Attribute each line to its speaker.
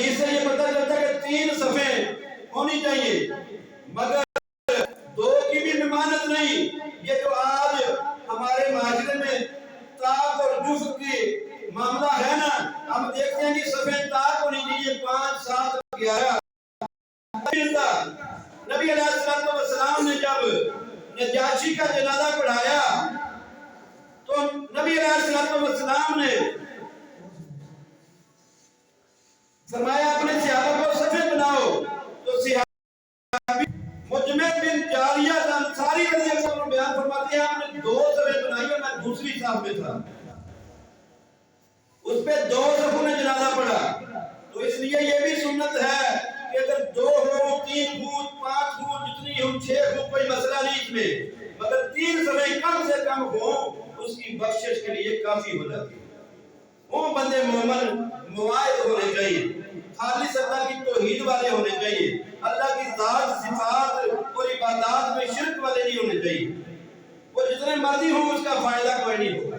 Speaker 1: حدیث سے یہ پتہ چلتا ہے کہ 3 صفیں ہونی چاہیے، مگر 2 کی بھی ممانت نہیں۔ یہ جو آج ہمارے معاشرے میں طاق اور جفت کی معاملہ ہے نا، ہم دیکھتے ہیں کہ صفیں طاق ہونی چاہیے 5 7 11۔ نبی علیہ السلام نے جب نجاشی کا جنازہ پڑھایا تو نبی علیہ السلام نے فرمایا اپنے صحابہ کو صفیں بناؤ، تو صحابی مجمع بن جاریہ انصاری رضی اللہ عنہ بیان فرماتے ہیں آپ نے 2 صفیں بنائی اور میں دوسری صف میں تھا، اس پہ 2 صفوں نے جنازہ پڑھا۔ تو اس لیے یہ بھی سنت ہے کہ اگر 2 ہوں 3 ہوں 5 ہوں جتنی ہوں 6 ہوں کوئی مسئلہ نہیں اس میں، مگر 3 صفیں کم سے کم ہوں اس کی بخشش کے لیے کافی ہو جاتی ہے۔ وہ بندے مومن مواعظ ہونے چاہیے، خالص اللہ کی توحید والے ہونے چاہیے، اللہ کی ذات صفات اور عبادات میں شرک والے نہیں ہونے چاہیے۔ وہ جتنے مرضی ہوں اس کا فائدہ کوئی نہیں ہوگا۔